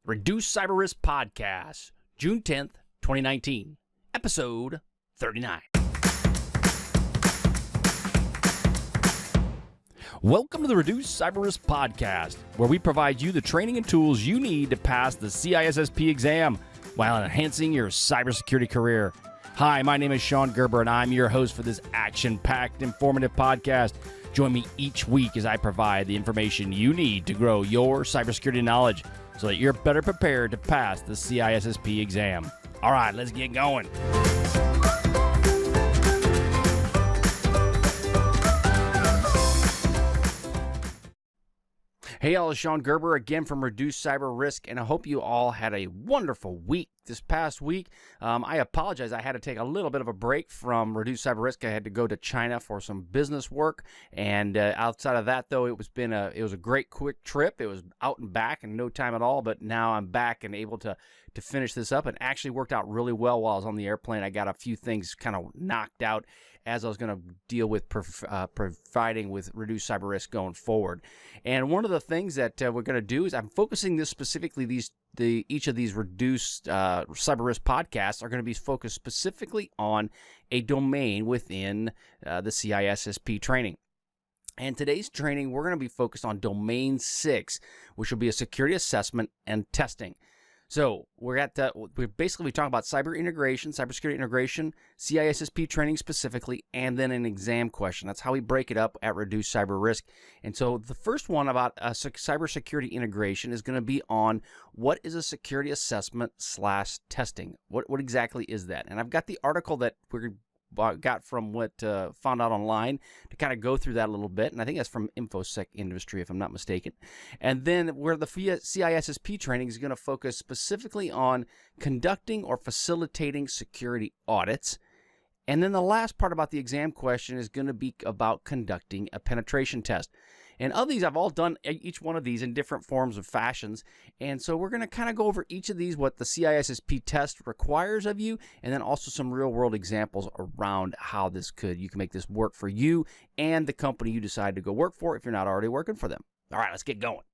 Reduce Cyber Risk Podcast, June 10th, 2019, episode 39. Welcome to the Reduce Cyber Risk Podcast, where we provide you the training and tools you need to pass the CISSP exam while enhancing your cybersecurity career. Hi, my name is Shon Gerber, and I'm your host for this action-packed, informative podcast. Join me each week as I provide the information you need to grow your cybersecurity knowledge so that you're better prepared to pass the CISSP exam. All right, let's get going. Hey, all, it's Shon Gerber again from Reduce Cyber Risk, and I hope you all had a wonderful week this past week. I apologize. I had to take a little bit of a break from Reduce Cyber Risk. I had to go to China for some business work, and outside of that, though, it was a great quick trip. It was out and back in no time at all, but now I'm back and able to finish this up, and actually worked out really well while I was on the airplane. I got a few things kind of knocked out as I was going to deal with providing with Reduce Cyber Risk going forward. And one of the things that we're going to do is I'm focusing this specifically, each of these Reduced Cyber Risk podcasts are going to be focused specifically on a domain within the CISSP training. And today's training, we're going to be focused on Domain 6, which will be a security assessment and testing. So we're basically talking about cybersecurity integration, CISSP training specifically, and then an exam question. That's how we break it up at Reduce Cyber Risk. And so the first one about cybersecurity integration is going to be on what is a security assessment / testing. What exactly is that? And I've got the article that we got from what found out online to kind of go through that a little bit, and I think that's from InfoSec Industry, if I'm not mistaken. And then where the CISSP training is going to focus specifically on conducting or facilitating security audits. And then the last part about the exam question is going to be about conducting a penetration test. And of these, I've all done each one of these in different forms of fashions. And so we're going to kind of go over each of these, what the CISSP test requires of you, and then also some real world examples around how you can make this work for you and the company you decide to go work for if you're not already working for them. All right, let's get going.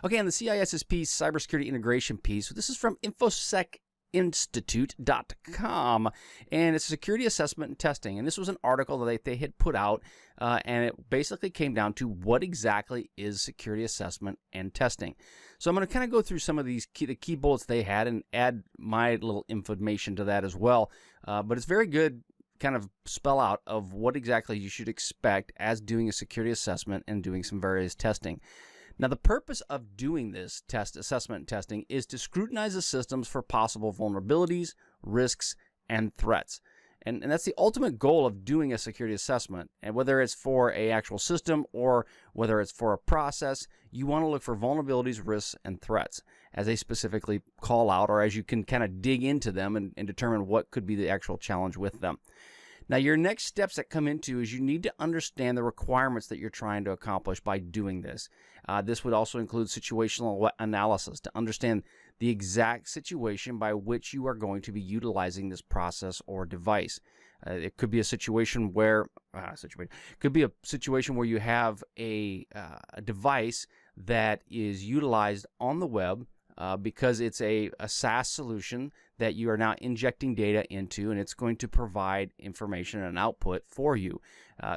Okay, on the CISSP cybersecurity integration piece, this is from InfoSecInstitute.com, and it's security assessment and testing. And this was an article that they had put out, and it basically came down to what exactly is security assessment and testing. So I'm going to kind of go through some of the key bullets they had and add my little information to that as well. But it's very good kind of spell out of what exactly you should expect as doing a security assessment and doing some various testing. Now, the purpose of doing this assessment and testing is to scrutinize the systems for possible vulnerabilities, risks, and threats. And that's the ultimate goal of doing a security assessment. And whether it's for an actual system or whether it's for a process, you want to look for vulnerabilities, risks, and threats as they specifically call out, or as you can kind of dig into them and determine what could be the actual challenge with them. Now, your next steps that come into is you need to understand the requirements that you're trying to accomplish by doing this. This would also include situational analysis to understand the exact situation by which you are going to be utilizing this process or device. It could be a situation where you have a device that is utilized on the web because it's a SaaS solution that you are now injecting data into, and it's going to provide information and output for you.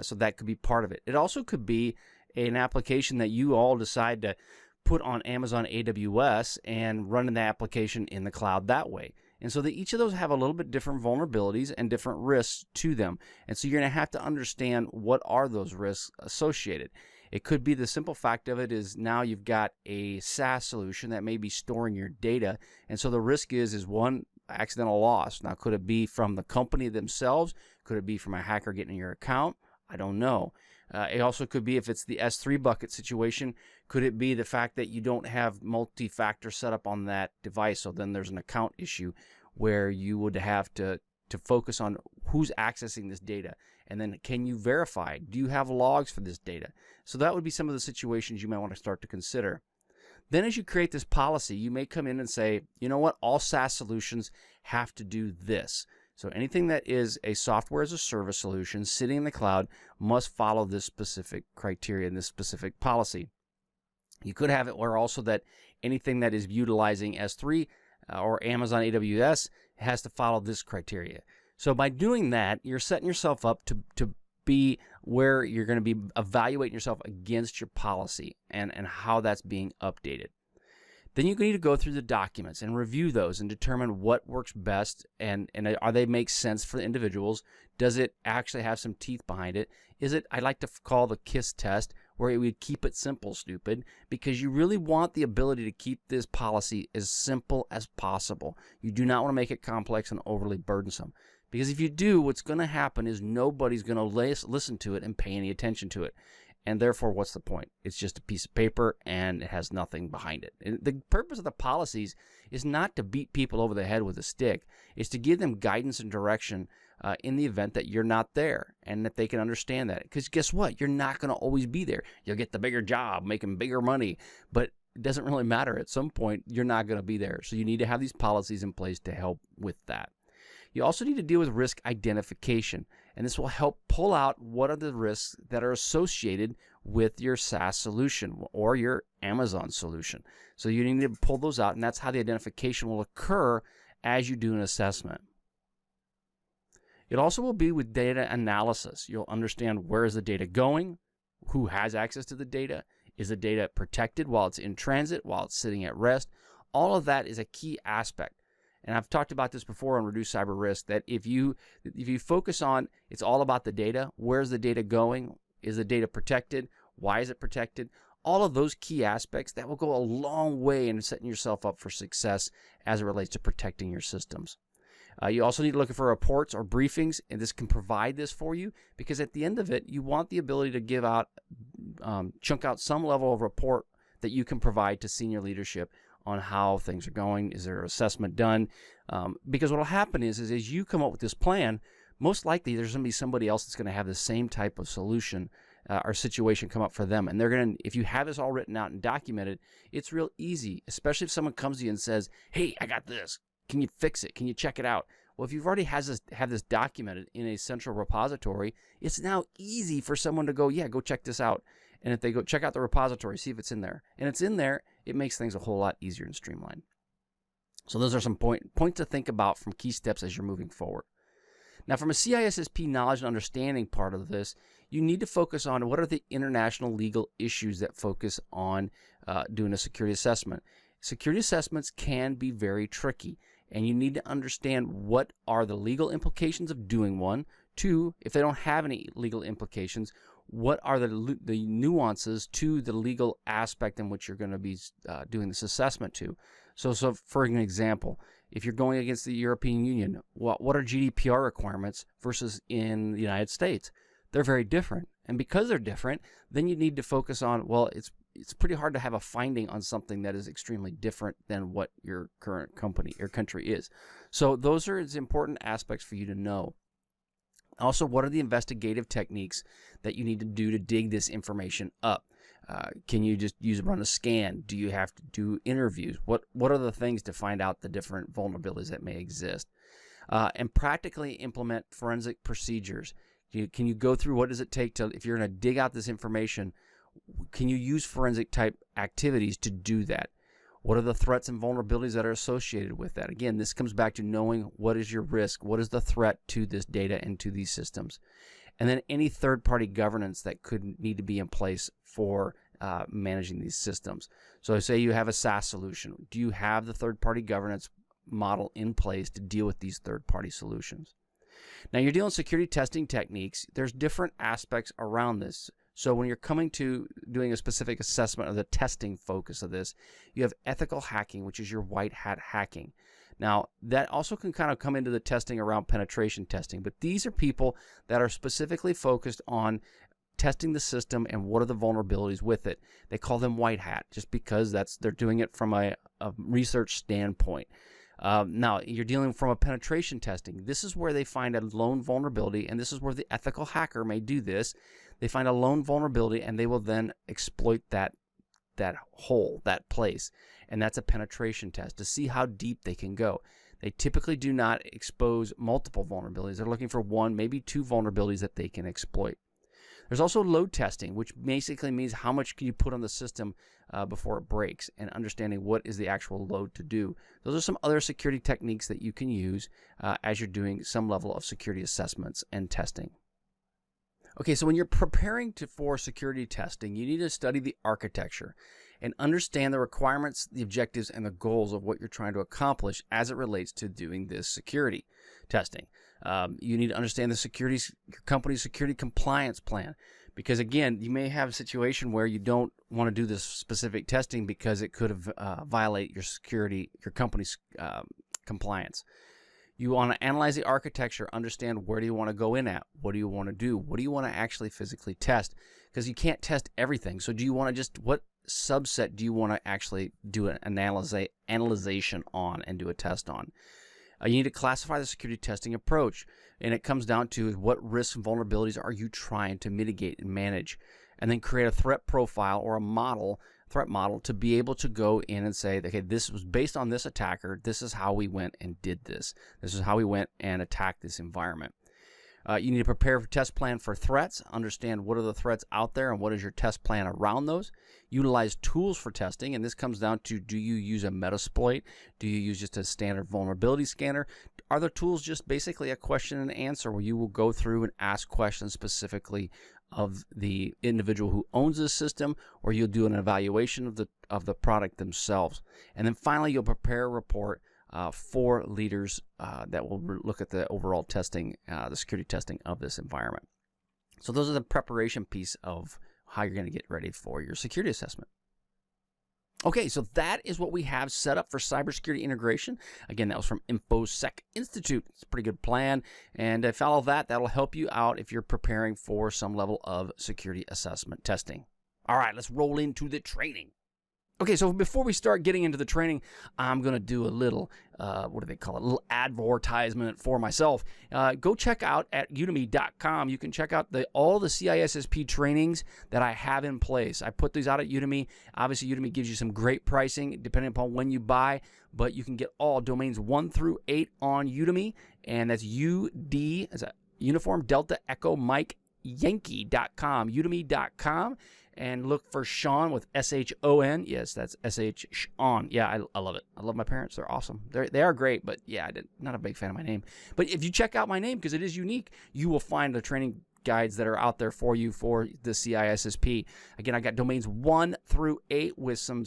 So that could be part of it. It also could be an application that you all decide to put on Amazon AWS and run the application in the cloud that way. And so each of those have a little bit different vulnerabilities and different risks to them. And so you're going to have to understand what are those risks associated. It could be the simple fact of it is now you've got a SaaS solution that may be storing your data. And so the risk is one, accidental loss. Now, could it be from the company themselves? Could it be from a hacker getting your account? I don't know. It also could be, if it's the S3 bucket situation, could it be the fact that you don't have multi-factor set up on that device? So then there's an account issue where you would have to focus on who's accessing this data. And then can you verify? Do you have logs for this data? So that would be some of the situations you might want to start to consider. Then as you create this policy, you may come in and say, you know what, all SaaS solutions have to do this. So anything that is a software as a service solution sitting in the cloud must follow this specific criteria and this specific policy. You could have it where also that anything that is utilizing S3 or Amazon AWS has to follow this criteria. So by doing that, you're setting yourself up to be where you're going to be evaluating yourself against your policy and how that's being updated. Then you need to go through the documents and review those and determine what works best and are they make sense for the individuals. Does it actually have some teeth behind it? Is it, I like to call the KISS test, where it would keep it simple, stupid, because you really want the ability to keep this policy as simple as possible. You do not want to make it complex and overly burdensome. Because if you do, what's going to happen is nobody's going to listen to it and pay any attention to it. And therefore, what's the point? It's just a piece of paper and it has nothing behind it. And the purpose of the policies is not to beat people over the head with a stick. It's to give them guidance and direction in the event that you're not there and that they can understand that. Because guess what? You're not going to always be there. You'll get the bigger job, making bigger money, but it doesn't really matter. At some point, you're not going to be there. So you need to have these policies in place to help with that. You also need to deal with risk identification, and this will help pull out what are the risks that are associated with your SaaS solution or your Amazon solution. So you need to pull those out, and that's how the identification will occur as you do an assessment. It also will be with data analysis. You'll understand where is the data going, who has access to the data, is the data protected while it's in transit, while it's sitting at rest. All of that is a key aspect. And I've talked about this before on Reduce Cyber Risk, that if you focus on, it's all about the data. Where's the data going? Is the data protected? Why is it protected? All of those key aspects, that will go a long way in setting yourself up for success as it relates to protecting your systems. You also need to look for reports or briefings, and this can provide this for you, because at the end of it, you want the ability to give out, chunk out some level of report that you can provide to senior leadership on how things are going. Is there an assessment done? Because what will happen is as you come up with this plan, most likely there's going to be somebody else that's going to have the same type of solution or situation come up for them. And they're going to, if you have this all written out and documented, it's real easy, especially if someone comes to you and says, hey, I got this. Can you fix it? Can you check it out? Well, if you've already have this documented in a central repository, it's now easy for someone to go, yeah, go check this out. And if they go check out the repository, see if it's in there, and it's in there, it makes things a whole lot easier and streamlined. So those are some points to think about from key steps as you're moving forward. Now, from a CISSP knowledge and understanding part of this, you need to focus on what are the international legal issues that focus on doing a security assessment. Security assessments can be very tricky, and you need to understand what are the legal implications of doing one. Two, if they don't have any legal implications, what are the nuances to the legal aspect in which you're going to be doing this assessment to. So for an example, if you're going against the European Union, what are GDPR requirements versus in the United States? They're very different. And because they're different, then you need to focus on, well, it's pretty hard to have a finding on something that is extremely different than what your current company or country is. So those are important aspects for you to know. Also, what are the investigative techniques that you need to do to dig this information up? Can you just run a scan? Do you have to do interviews? What are the things to find out the different vulnerabilities that may exist? And practically implement forensic procedures. Can you go through what does it take to, if you're going to dig out this information, can you use forensic type activities to do that? What are the threats and vulnerabilities that are associated with that? Again, this comes back to knowing what is your risk, what is the threat to this data and to these systems. And then any third-party governance that could need to be in place for managing these systems. So say you have a SaaS solution. Do you have the third-party governance model in place to deal with these third-party solutions? Now, you're dealing with security testing techniques. There's different aspects around this. So when you're coming to doing a specific assessment of the testing focus of this, you have ethical hacking, which is your white hat hacking. Now, that also can kind of come into the testing around penetration testing, but these are people that are specifically focused on testing the system and what are the vulnerabilities with it. They call them white hat just because they're doing it from a research standpoint. Now, you're dealing from a penetration testing. This is where they find a lone vulnerability, and this is where the ethical hacker may do this. They find a lone vulnerability, and they will then exploit that hole, that place. And that's a penetration test to see how deep they can go. They typically do not expose multiple vulnerabilities. They're looking for one, maybe two vulnerabilities that they can exploit. There's also load testing, which basically means how much can you put on the system before it breaks, and understanding what is the actual load to do. Those are some other security techniques that you can use as you're doing some level of security assessments and testing. Okay, so when you're preparing for security testing, you need to study the architecture and understand the requirements, the objectives, and the goals of what you're trying to accomplish as it relates to doing this security testing. You need to understand your company's security compliance plan, because again, you may have a situation where you don't want to do this specific testing because it could violate your company's compliance. You want to analyze the architecture, understand where do you want to go in at, what do you want to do, what do you want to actually physically test, because you can't test everything. So do you want to what subset do you want to actually do an analyzation on and do a test on? You need to classify the security testing approach, and it comes down to what risks and vulnerabilities are you trying to mitigate and manage, and then create a threat profile or a threat model to be able to go in and say, okay, this was based on this attacker, this is how we went and did this. This is how we went and attacked this environment. You need to prepare a test plan for threats, understand what are the threats out there and what is your test plan around those. Utilize tools for testing, and this comes down to, do you use a Metasploit? Do you use just a standard vulnerability scanner? Are the tools just basically a question and answer where you will go through and ask questions specifically of the individual who owns the system, or you'll do an evaluation of the product themselves? And then finally, you'll prepare a report for leaders that will look at the overall testing, the security testing of this environment. So those are the preparation piece of how you're going to get ready for your security assessment. Okay, so that is what we have set up for cybersecurity integration. Again, that was from InfoSec Institute. It's a pretty good plan, and if follow that, that'll help you out if you're preparing for some level of security assessment testing. All right, let's roll into the training. Okay, so before we start getting into the training, I'm going to do a little, what do they call it, a little advertisement for myself. Go check out at udemy.com. You can check out all the CISSP trainings that I have in place. I put these out at Udemy. Obviously, Udemy gives you some great pricing depending upon when you buy, but you can get all domains 1 through 8 on Udemy, and that's UD, as a Uniform Delta Echo Mike Yankee.com, udemy.com. And look for Shon with S-H-O-N. Yes, that's S-H Shon. Yeah, I love it. I love my parents. They're awesome. They are great, but yeah, not a big fan of my name. But if you check out my name, because it is unique, you will find the training guides that are out there for you for the CISSP. Again, I got domains 1 through 8 with some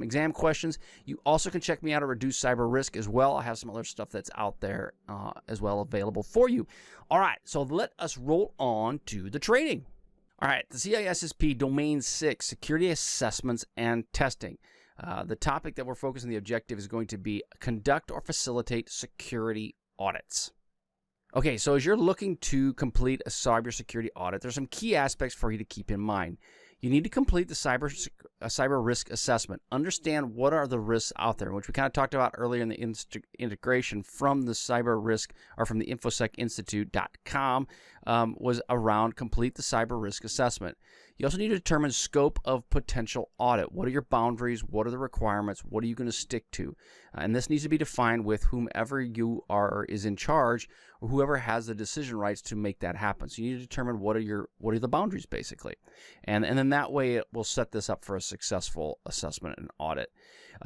exam questions. You also can check me out at Reduce Cyber Risk as well. I have some other stuff that's out there as well available for you. All right, so let us roll on to the training. All right, the CISSP Domain 6, Security Assessments and Testing. The topic that we're focusing on, the objective, is going to be conduct or facilitate security audits. Okay, so as you're looking to complete a cybersecurity audit, there's some key aspects for you to keep in mind. You need to complete the cyber risk assessment. Understand what are the risks out there, which we kind of talked about earlier in the integration from the cyber risk, or from the InfoSecInstitute.com, was around complete the cyber risk assessment. You also need to determine scope of potential audit. What are your boundaries? What are the requirements? What are you going to stick to? And this needs to be defined with whomever is in charge, or whoever has the decision rights to make that happen. So you need to determine what are the boundaries, basically, and then that way it will set this up for a successful assessment and audit.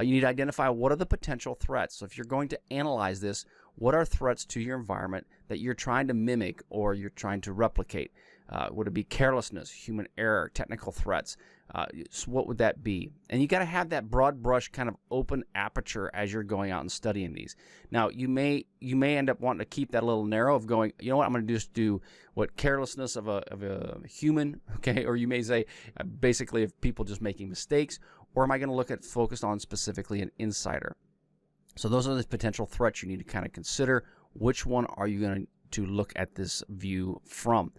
You need to identify what are the potential threats. So if you're going to analyze this, what are threats to your environment that you're trying to mimic or you're trying to replicate? Would it be carelessness, human error, technical threats? So what would that be? And you got to have that broad brush kind of open aperture as you're going out and studying these. Now, you may end up wanting to keep that a little narrow of going, you know what, I'm going to just do what carelessness of a human, okay? Or you may say basically of people just making mistakes, or am I going to look at focused on specifically an insider? So those are the potential threats you need to kind of consider. Which one are you going to look at this view from?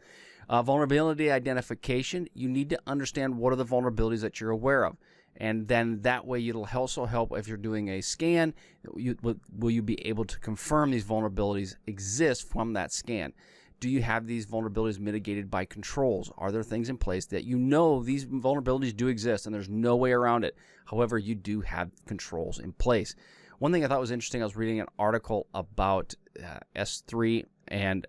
Vulnerability identification, you need to understand what are the vulnerabilities that you're aware of. And then that way it'll also help if you're doing a scan, will you be able to confirm these vulnerabilities exist from that scan? Do you have these vulnerabilities mitigated by controls? Are there things in place that you know these vulnerabilities do exist and there's no way around it? However, you do have controls in place. One thing I thought was interesting, I was reading an article about S3,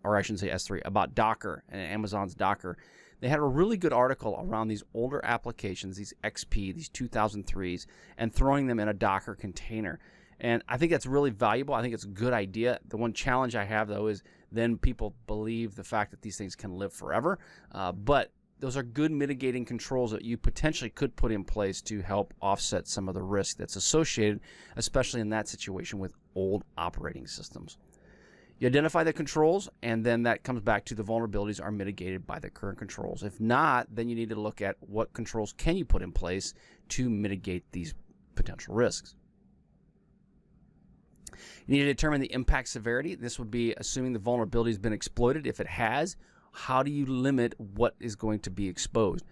or I shouldn't say S3, about Docker and Amazon's Docker. They had a really good article around these older applications, these XP, these 2003s, and throwing them in a Docker container. And I think that's really valuable. I think it's a good idea. The one challenge I have, though, is then people believe the fact that these things can live forever. But those are good mitigating controls that you potentially could put in place to help offset some of the risk that's associated, especially in that situation with old operating systems. You identify the controls, and then that comes back to the vulnerabilities are mitigated by the current controls. If not, then you need to look at what controls can you put in place to mitigate these potential risks. You need to determine the impact severity. This would be assuming the vulnerability has been exploited. If it has, how do you limit what is going to be exposed?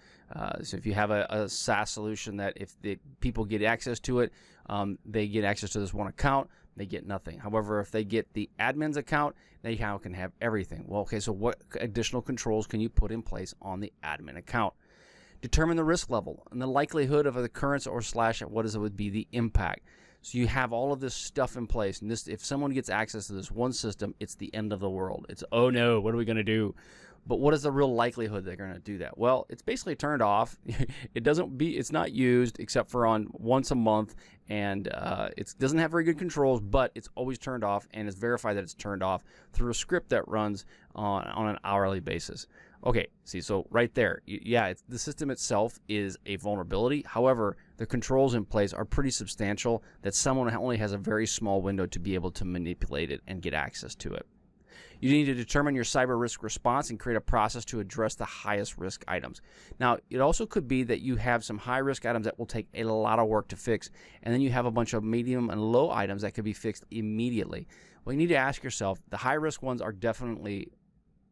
So if you have a SaaS solution that if the people get access to it, they get access to this one account, they get nothing. However, if they get the admin's account, they now can have everything. Well, okay, so what additional controls can you put in place on the admin account? Determine the risk level and the likelihood of occurrence or / what would be the impact. So you have all of this stuff in place, and if someone gets access to this one system, it's the end of the world. It's, oh no, what are we going to do? But what is the real likelihood they're going to do that? Well, it's basically turned off. It's not used except for on once a month, and it doesn't have very good controls, but it's always turned off, and it's verified that it's turned off through a script that runs on an hourly basis. Okay, see, so right there, yeah, the system itself is a vulnerability. However, the controls in place are pretty substantial that someone only has a very small window to be able to manipulate it and get access to it. You need to determine your cyber risk response and create a process to address the highest risk items. Now, it also could be that you have some high risk items that will take a lot of work to fix, and then you have a bunch of medium and low items that could be fixed immediately. Well, you need to ask yourself, the high risk ones are definitely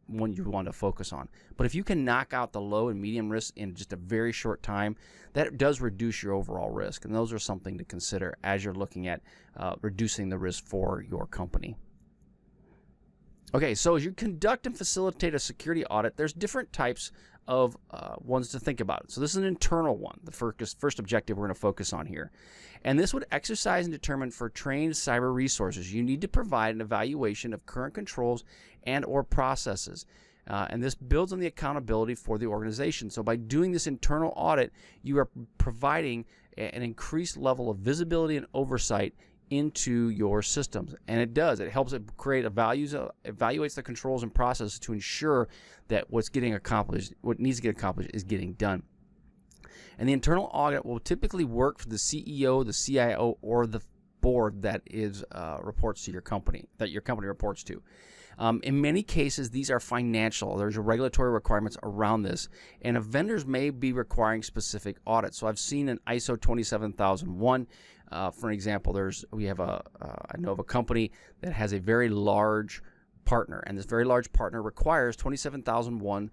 one you want to focus on. But if you can knock out the low and medium risk in just a very short time, that does reduce your overall risk. And those are something to consider as you're looking at reducing the risk for your company. Okay, so as you conduct and facilitate a security audit, there's different types of ones to think about. So this is an internal one, the first objective we're going to focus on here. And this would exercise and determine for trained cyber resources. You need to provide an evaluation of current controls and or processes. And this builds on the accountability for the organization. So by doing this internal audit, you are providing an increased level of visibility and oversight into your systems. And it does. It helps it create evaluates the controls and processes to ensure that what needs to get accomplished is getting done. And the internal audit will typically work for the CEO, the CIO, or the board that reports to your company, that your company reports to. In many cases, these are financial. There's regulatory requirements around this, and vendors may be requiring specific audits. So I've seen an ISO 27001. For example, I know of a company that has a very large partner, and this very large partner requires 27001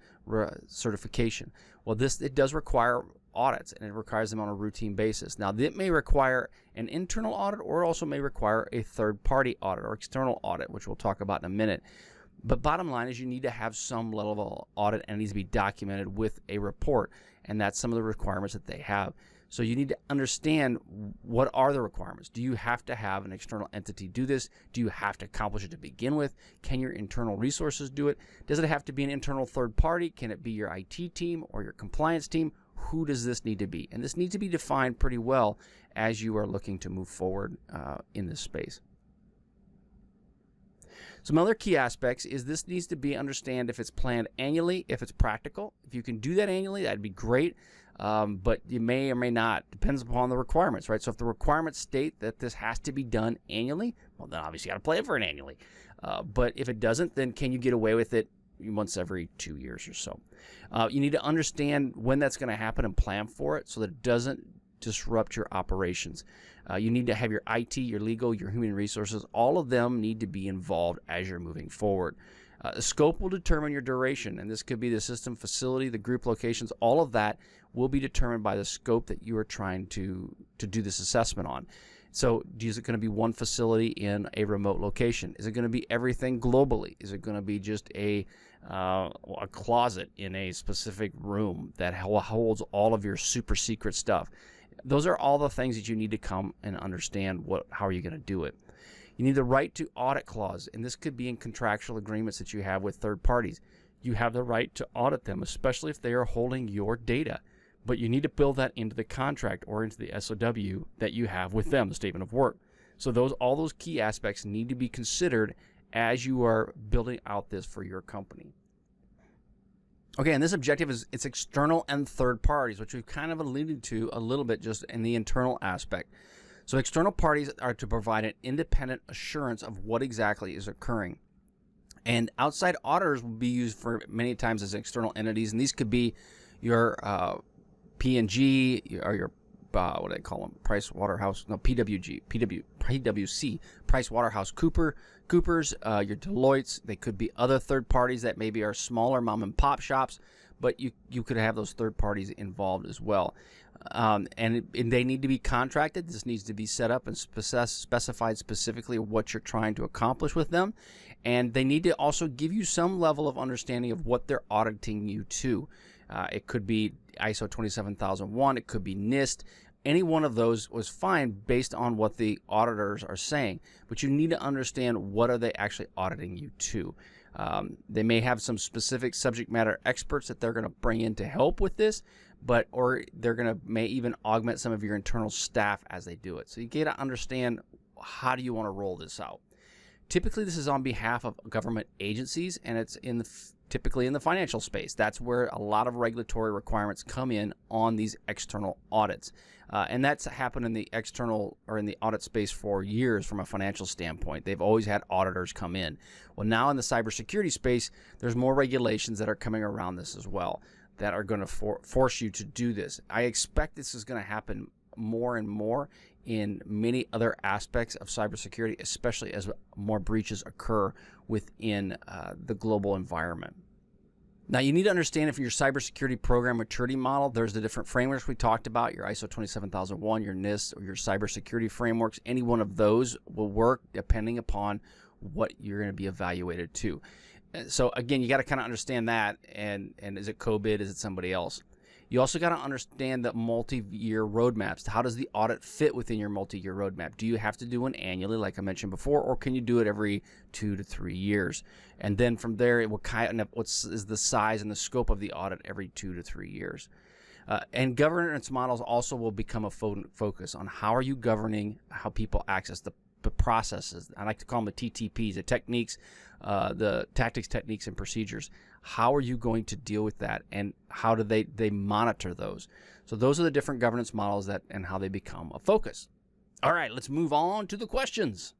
certification. Well, it does require audits, and it requires them on a routine basis. Now, it may require an internal audit, or it also may require a third-party audit or external audit, which we'll talk about in a minute. But bottom line is you need to have some level of audit, and it needs to be documented with a report, and that's some of the requirements that they have. So you need to understand, what are the requirements? Do you have to have an external entity do this? Do you have to accomplish it to begin with? Can your internal resources do it? Does it have to be an internal third party? Can it be your IT team or your compliance team? Who does this need to be? And this needs to be defined pretty well as you are looking to move forward in this space. Some other key aspects is this needs to be understand if it's planned annually, if it's practical. If you can do that annually, that'd be great. But you may or may not. Depends upon the requirements, right? So if the requirements state that this has to be done annually, well, then obviously you got to plan for it annually. But if it doesn't, then can you get away with it once every 2 years or so? You need to understand when that's going to happen and plan for it so that it doesn't disrupt your operations. You need to have your IT, your legal, your human resources, all of them need to be involved as you're moving forward. The scope will determine your duration, and this could be the system, facility, the group locations. All of that will be determined by the scope that you are trying to do this assessment on. So is it going to be one facility in a remote location? Is it going to be everything globally? Is it going to be just a closet in a specific room that holds all of your super secret stuff? Those are all the things that you need to come and understand how are you going to do it. You need the right to audit clause, and this could be in contractual agreements that you have with third parties. you have the right to audit them, especially if they are holding your data. But you need to build that into the contract or into the SOW that you have with them, the statement of work. So all those key aspects need to be considered as you are building out this for your company. Okay, and this objective it's external and third parties, which we've kind of alluded to a little bit just in the internal aspect. So external parties are to provide an independent assurance of what exactly is occurring. And outside auditors will be used for many times as external entities, and these could be your P&G or your what do they call them? PWC, Coopers, your Deloittes. They could be other third parties that maybe are smaller mom and pop shops, but you could have those third parties involved as well. And they need to be contracted. This needs to be set up and specified specifically what you're trying to accomplish with them. And they need to also give you some level of understanding of what they're auditing you to. It could be ISO 27001. It could be NIST. Any one of those was fine based on what the auditors are saying. But you need to understand what are they actually auditing you to. They may have some specific subject matter experts that they're going to bring in to help with this, or they're may even augment some of your internal staff as they do it. So you got to understand, how do you want to roll this out? Typically, this is on behalf of government agencies, and it's typically in the financial space. That's where a lot of regulatory requirements come in on these external audits. And that's happened in the external or in the audit space for years from a financial standpoint. They've always had auditors come in. Well, now in the cybersecurity space, there's more regulations that are coming around this as well that are going to force you to do this. I expect this is going to happen more and more in many other aspects of cybersecurity, especially as more breaches occur within the global environment. Now, you need to understand, if your cybersecurity program maturity model, there's the different frameworks we talked about, your ISO 27001, your NIST, or your cybersecurity frameworks. Any one of those will work depending upon what you're going to be evaluated to. So again, you got to kind of understand that, and is it COBIT, is it somebody else? You also got to understand the multi-year roadmaps. How does the audit fit within your multi-year roadmap? Do you have to do one annually, like I mentioned before, or can you do it every 2 to 3 years? And then from there, it will kind of what is the size and the scope of the audit every 2 to 3 years. And governance models also will become a focus on how are you governing how people access the processes. I like to call them the TTPs, the techniques, the tactics, techniques, and procedures. How are you going to deal with that, and how do they monitor those? So those are the different governance models and how they become a focus. All right, let's move on to the questions.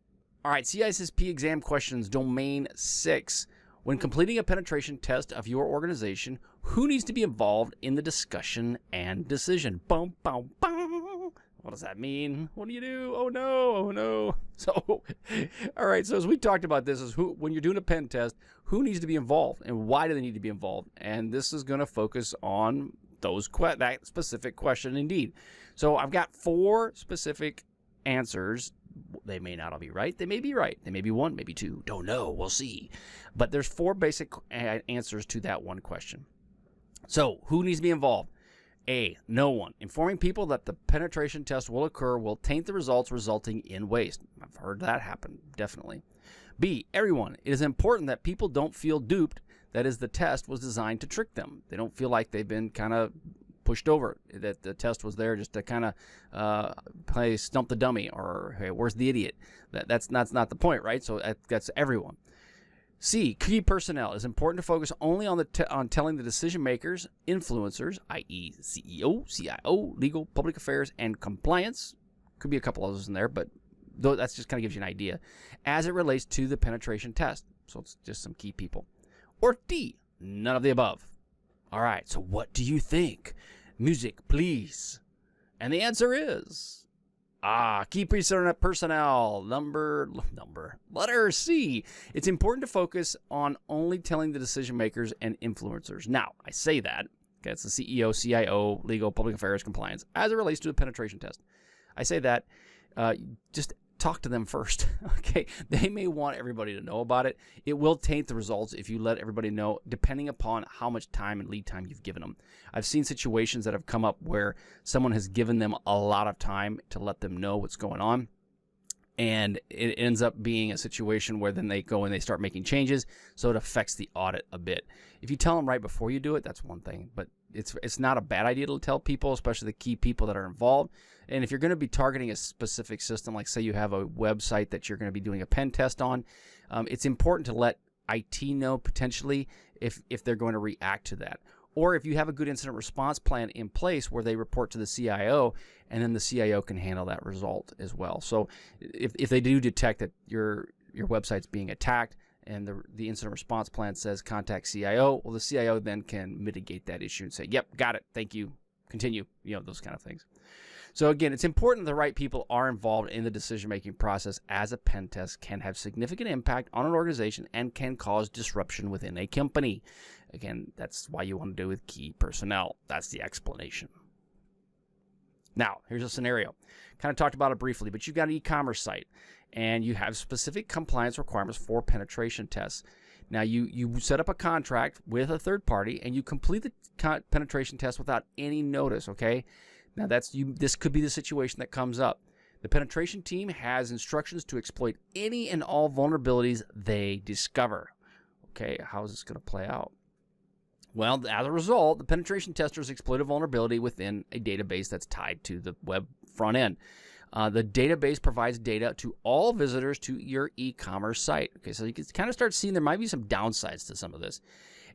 All right, CISSP exam questions, domain 6. When completing a penetration test of your organization, who needs to be involved in the discussion and decision? Bum, bum, bum. What does that mean? What do you do? Oh no, oh no. So, all right, so as we talked about this, is when you're doing a pen test, who needs to be involved and why do they need to be involved? And this is going to focus on that specific question indeed. So I've got 4 specific answers. They may not all be right. They may be right. They may be 1, maybe 2. Don't know. We'll see. But there's 4 basic answers to that one question. So who needs to be involved? A, no one. Informing people that the penetration test will occur will taint the results, resulting in waste. I've heard that happen, definitely. B, everyone. It is important that people don't feel duped. That is, the test was designed to trick them. They don't feel like they've been kind of pushed over, that the test was there just to kind of play stump the dummy, or hey, where's the idiot? That's not the point, right? So that's everyone. C, key personnel. It is important to focus only on telling the decision makers, influencers, i.e. CEO, CIO, legal, public affairs, and compliance. Could be a couple others in there, but that's just kind of gives you an idea as it relates to the penetration test. So it's just some key people. Or D, none of the above. All right, so what do you think? Music, please. And the answer is key personnel, letter C. It's important to focus on only telling the decision makers and influencers. Now, I say that, okay, it's the CEO, CIO, legal, public affairs, compliance, as it relates to the penetration test. I say that, just talk to them first, okay? They may want everybody to know about it. It will taint the results if you let everybody know, depending upon how much time and lead time you've given them. I've seen situations that have come up where someone has given them a lot of time to let them know what's going on. And it ends up being a situation where then they go and they start making changes, so it affects the audit a bit. If you tell them right before you do it, that's one thing, but it's not a bad idea to tell people, especially the key people that are involved. And if you're going to be targeting a specific system, like say you have a website that you're going to be doing a pen test on, it's important to let IT know potentially if they're going to react to that. Or if you have a good incident response plan in place where they report to the CIO, and then the CIO can handle that result as well. So if they do detect that your website's being attacked and the incident response plan says contact CIO, well, the CIO then can mitigate that issue and say, yep, got it, thank you, continue, those kind of things. So again, it's important the right people are involved in the decision-making process, as a pen test can have significant impact on an organization and can cause disruption within a company. Again, that's why you want to do with key personnel. That's the explanation. Now, here's a scenario. Kind of talked about it briefly, but you've got an e-commerce site and you have specific compliance requirements for penetration tests. Now, you set up a contract with a third party and you complete the penetration test without any notice, okay? Now, this could be the situation that comes up. The penetration team has instructions to exploit any and all vulnerabilities they discover. Okay, how is this going to play out? Well, as a result, the penetration testers exploit a vulnerability within a database that's tied to the web front end. The database provides data to all visitors to your e-commerce site. Okay, so you can kind of start seeing there might be some downsides to some of this.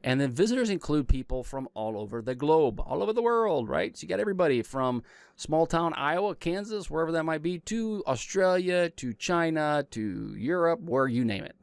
And then visitors include people from all over the globe, all over the world, right? So you got everybody from small town Iowa, Kansas, wherever that might be, to Australia, to China, to Europe, where you name it.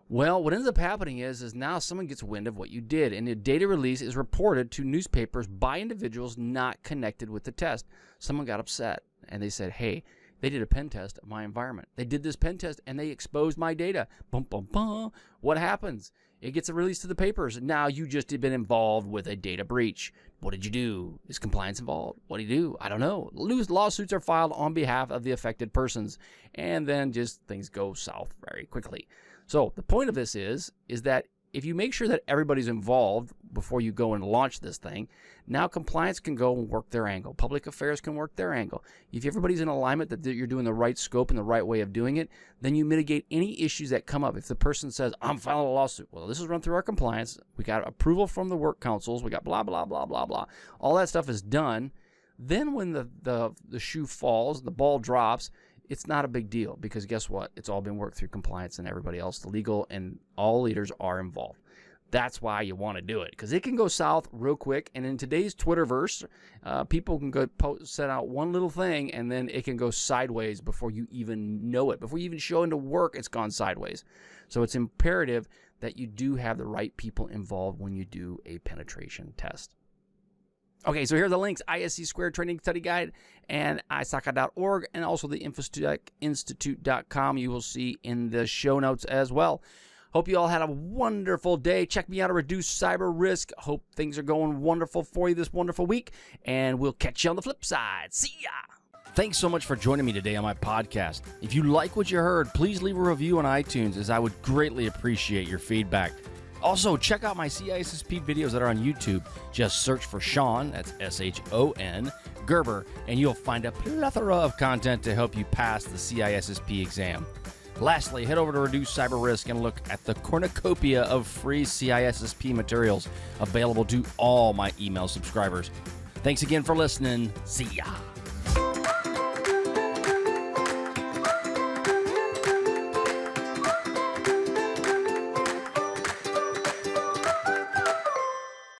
Well, what ends up happening is now someone gets wind of what you did, and the data release is reported to newspapers by individuals not connected with the test. Someone got upset, and they said, hey, they did a pen test of my environment. They did this pen test, and they exposed my data. Bum, bum, bum. What happens? It gets released to the papers. Now you just have been involved with a data breach. What did you do? Is compliance involved? What do you do? I don't know. Lawsuits are filed on behalf of the affected persons, and then just things go south very quickly. So the point of this is that if you make sure that everybody's involved before you go and launch this thing, now compliance can go and work their angle. Public affairs can work their angle. If everybody's in alignment that you're doing the right scope and the right way of doing it, then you mitigate any issues that come up. If the person says, I'm filing a lawsuit, well, this is run through our compliance. We got approval from the work councils. We got blah, blah, blah, blah, blah. All that stuff is done. Then when the shoe falls, the ball drops, it's not a big deal because guess what? It's all been worked through compliance and everybody else, the legal and all leaders are involved. That's why you want to do it because it can go south real quick. And in today's Twitterverse, people can go set out one little thing and then it can go sideways before you even know it. Before you even show into work, it's gone sideways. So it's imperative that you do have the right people involved when you do a penetration test. Okay, so here are the links, ISC Squared Training Study Guide and isaka.org, and also the infosecinstitute.com you will see in the show notes as well. Hope you all had a wonderful day. Check me out at Reduce Cyber Risk. Hope things are going wonderful for you this wonderful week, and we'll catch you on the flip side. See ya! Thanks so much for joining me today on my podcast. If you like what you heard, please leave a review on iTunes, as I would greatly appreciate your feedback. Also, check out my CISSP videos that are on YouTube. Just search for Shon, that's S-H-O-N, Gerber, and you'll find a plethora of content to help you pass the CISSP exam. Lastly, head over to Reduce Cyber Risk and look at the cornucopia of free CISSP materials available to all my email subscribers. Thanks again for listening. See ya.